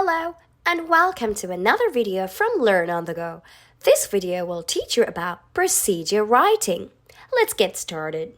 Hello and welcome to another video from Learn on the Go. This video will teach you about procedure writing. Let's get started.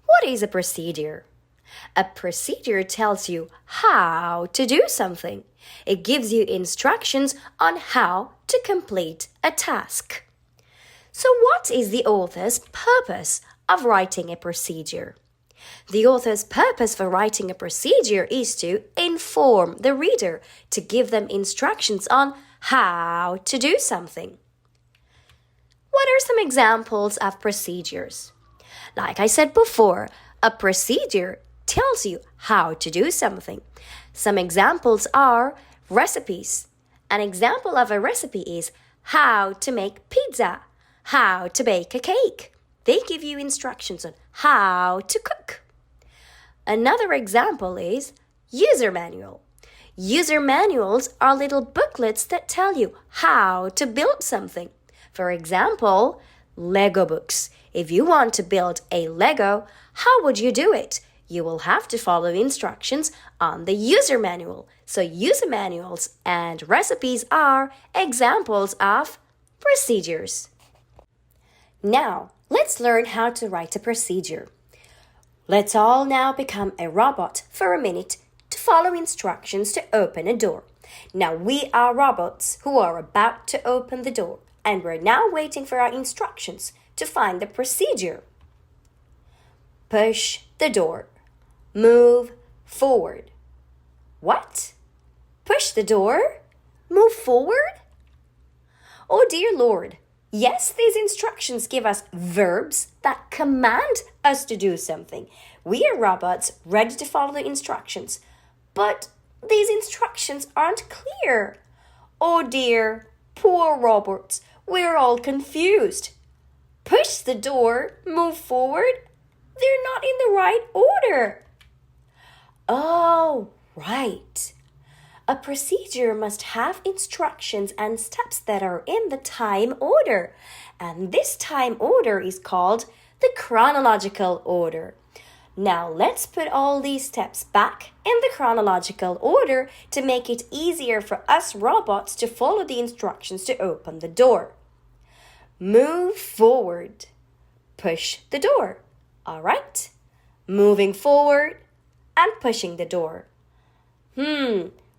What is a procedure? A procedure tells you how to do something. It gives you instructions on how to complete a task. So what is the author's purpose of writing a procedure? The author's purpose for writing a procedure is to inform the reader, to give them instructions on how to do something. What are some examples of procedures? Like I said before, a procedure tells you how to do something. Some examples are recipes. An example of a recipe is how to make pizza, how to bake a cake. They give you instructions on how to cook. Another example is user manual. User manuals are little booklets that tell you how to build something. For example, Lego books. If you want to build a Lego, how would you do it? You will have to follow instructions on the user manual. So user manuals and recipes are examples of procedures. Now, let's learn how to write a procedure. Let's all now become a robot for a minute to follow instructions to open a door. Now we are robots who are about to open the door, and we're now waiting for our instructions to find the procedure. Push the door. Move forward. What? Push the door? Move forward? Oh dear Lord. Yes, these instructions give us verbs that command us to do something. We are robots ready to follow the instructions, but these instructions aren't clear. Oh dear, poor robots, we're all confused. Push the door, move forward. They're not in the right order. Oh, right. A procedure must have instructions and steps that are in the time order. And this time order is called the chronological order. Now let's put all these steps back in the chronological order to make it easier for us robots to follow the instructions to open the door. Move forward. Push the door. All right. Moving forward and pushing the door.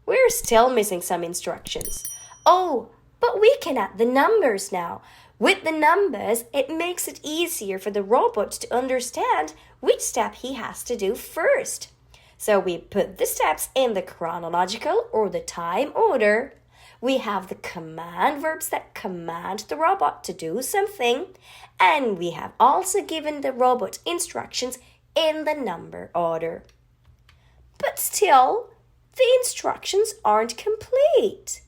We're still missing some instructions. Oh, but we can add the numbers now. With the numbers, it makes it easier for the robot to understand which step he has to do first. So we put the steps in the chronological or the time order. We have the command verbs that command the robot to do something. And we have also given the robot instructions in the number order. But still, the instructions aren't complete.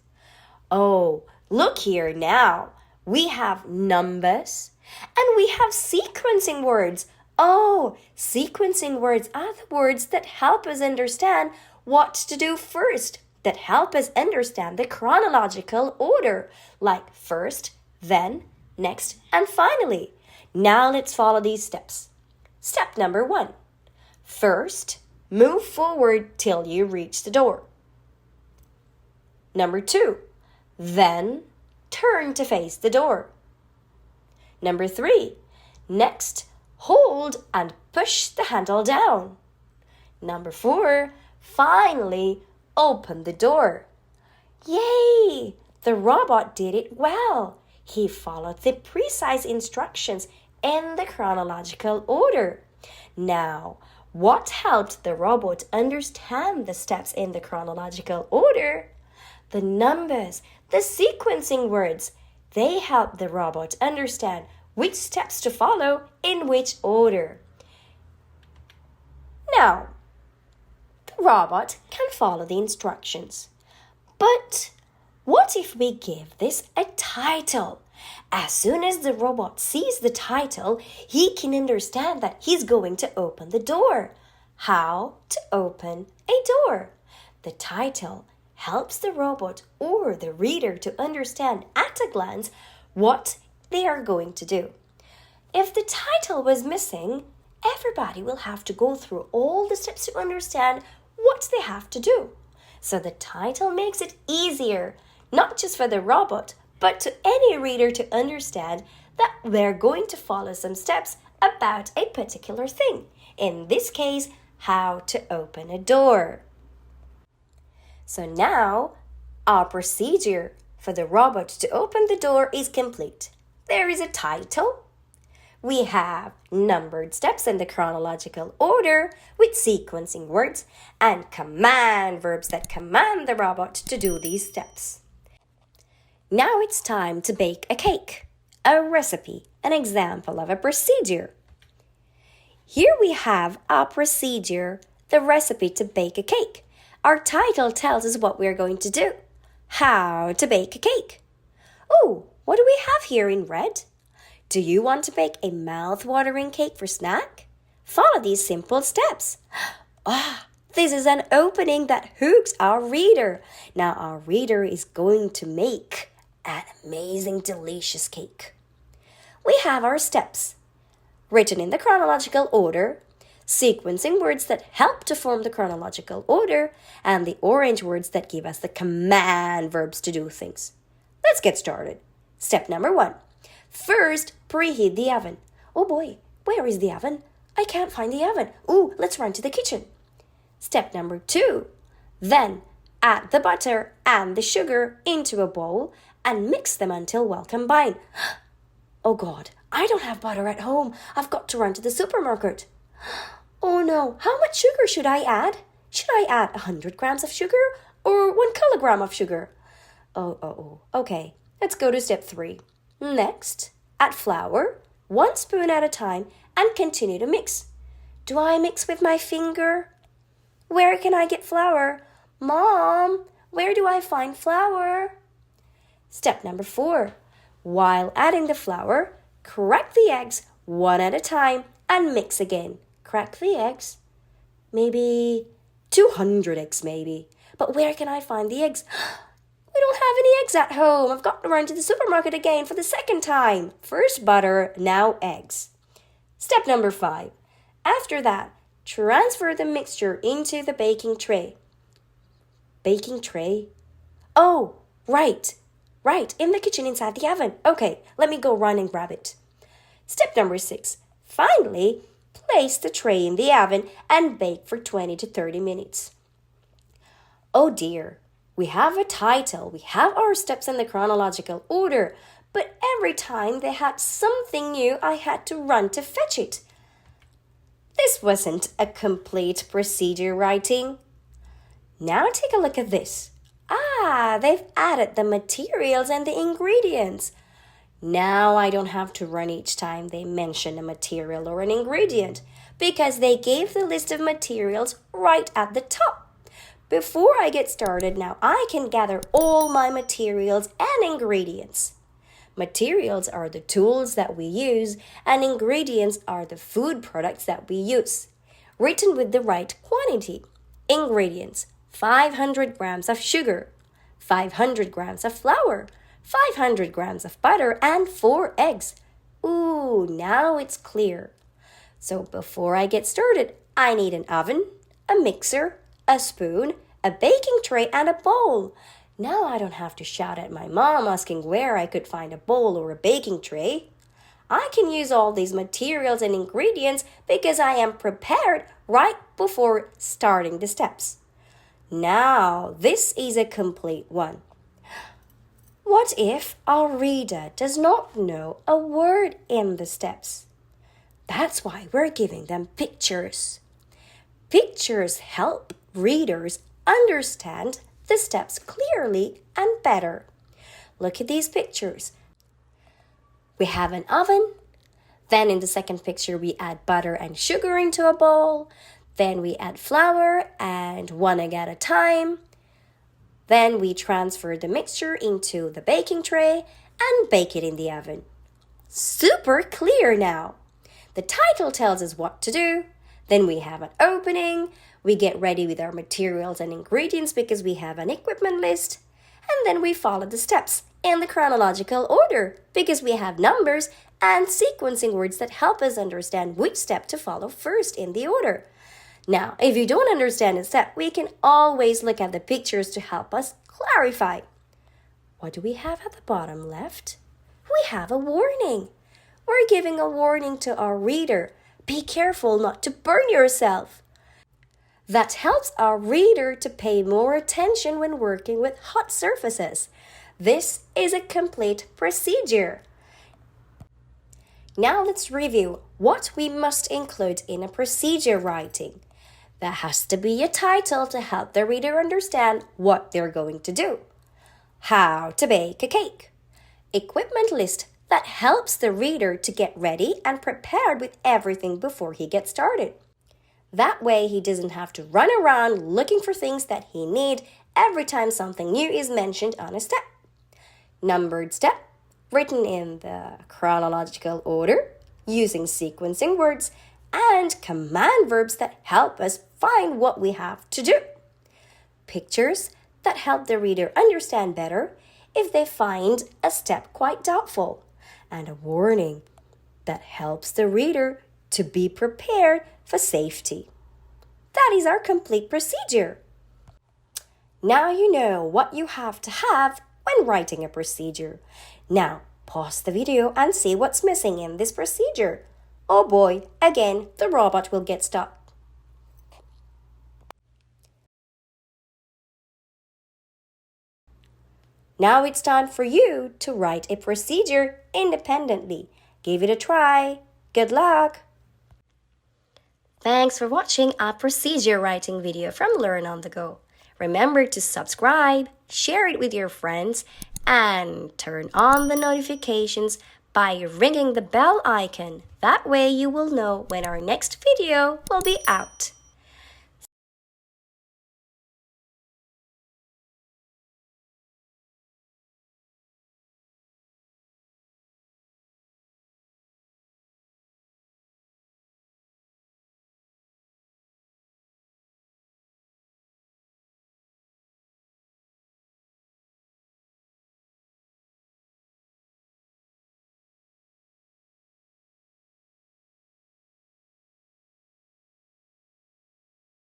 Oh, look here now. We have numbers and we have sequencing words. Oh, sequencing words are the words that help us understand what to do first, that help us understand the chronological order, like first, then, next, and finally. Now let's follow these steps. Step number 1. First, move forward till you reach the door. Number 2, then turn to face the door. Number 3, next hold and push the handle down. Number 4, finally open the door. Yay! The robot did it well. He followed the precise instructions in the chronological order. Now, what helped the robot understand the steps in the chronological order? The numbers, the sequencing words. They help the robot understand which steps to follow in which order. Now, the robot can follow the instructions. But what if we give this a title? As soon as the robot sees the title, he can understand that he's going to open the door. How to open a door. The title helps the robot or the reader to understand at a glance what they are going to do. If the title was missing, everybody will have to go through all the steps to understand what they have to do. So the title makes it easier, not just for the robot, but to any reader to understand that we're going to follow some steps about a particular thing. In this case, how to open a door. So now, our procedure for the robot to open the door is complete. There is a title. We have numbered steps in the chronological order with sequencing words and command verbs that command the robot to do these steps. Now it's time to bake a cake, a recipe, an example of a procedure. Here we have our procedure, the recipe to bake a cake. Our title tells us what we're going to do, how to bake a cake. Oh, what do we have here in red? Do you want to bake a mouth-watering cake for snack? Follow these simple steps. This is an opening that hooks our reader. Now our reader is going to make an amazing, delicious cake. We have our steps, written in the chronological order, sequencing words that help to form the chronological order, and the orange words that give us the command verbs to do things. Let's get started. Step number 1. First, preheat the oven. Oh boy, where is the oven? I can't find the oven. Ooh, let's run to the kitchen. Step number 2. Then, add the butter and the sugar into a bowl and mix them until well combined. Oh God, I don't have butter at home. I've got to run to the supermarket. Oh no, how much sugar should I add? Should I add 100 grams of sugar or 1 kilogram of sugar? Okay, let's go to step 3. Next, add flour, 1 spoon at a time, and continue to mix. Do I mix with my finger? Where can I get flour? Mom, where do I find flour? Step number 4. While adding the flour, crack the eggs 1 at a time and mix again. Crack the eggs. Maybe 200 eggs maybe. But where can I find the eggs? We don't have any eggs at home. I've got to run to the supermarket again for the second time. First butter, now eggs. Step number 5. After that, transfer the mixture into the baking tray. Baking tray? Oh, right, in the kitchen inside the oven. Okay, let me go run and grab it. Step number 6. Finally, place the tray in the oven and bake for 20 to 30 minutes. Oh dear, we have a title, we have our steps in the chronological order, but every time they had something new, I had to run to fetch it. This wasn't a complete procedure writing. Now take a look at this. They've added the materials and the ingredients. Now I don't have to run each time they mention a material or an ingredient because they gave the list of materials right at the top. Before I get started now, I can gather all my materials and ingredients. Materials are the tools that we use and ingredients are the food products that we use. Written with the right quantity. Ingredients: 500 grams of sugar, 500 grams of flour, 500 grams of butter, and 4 eggs. Ooh, now it's clear. So before I get started, I need an oven, a mixer, a spoon, a baking tray, and a bowl. Now I don't have to shout at my mom asking where I could find a bowl or a baking tray. I can use all these materials and ingredients because I am prepared right before starting the steps. Now, this is a complete one. What if our reader does not know a word in the steps? That's why we're giving them pictures. Pictures help readers understand the steps clearly and better. Look at these pictures. We have an oven. Then in the second picture, we add butter and sugar into a bowl. Then we add flour and 1 egg at a time. Then we transfer the mixture into the baking tray and bake it in the oven. Super clear now. The title tells us what to do. Then we have an opening. We get ready with our materials and ingredients because we have an equipment list. And then we follow the steps in the chronological order because we have numbers and sequencing words that help us understand which step to follow first in the order. Now, if you don't understand a step, we can always look at the pictures to help us clarify. What do we have at the bottom left? We have a warning. We're giving a warning to our reader. Be careful not to burn yourself. That helps our reader to pay more attention when working with hot surfaces. This is a complete procedure. Now let's review what we must include in a procedure writing. There has to be a title to help the reader understand what they're going to do. How to bake a cake. Equipment list that helps the reader to get ready and prepared with everything before he gets started. That way he doesn't have to run around looking for things that he needs every time something new is mentioned on a step. Numbered step, written in the chronological order, using sequencing words, and command verbs that help us find what we have to do. Pictures that help the reader understand better if they find a step quite doubtful. And a warning that helps the reader to be prepared for safety. That is our complete procedure. Now you know what you have to have when writing a procedure. Now pause the video and see what's missing in this procedure. Oh boy, again, the robot will get stuck. Now it's time for you to write a procedure independently. Give it a try. Good luck! Thanks for watching our procedure writing video from Learn on the Go. Remember to subscribe, share it with your friends, and turn on the notifications by ringing the bell icon. That way you will know when our next video will be out.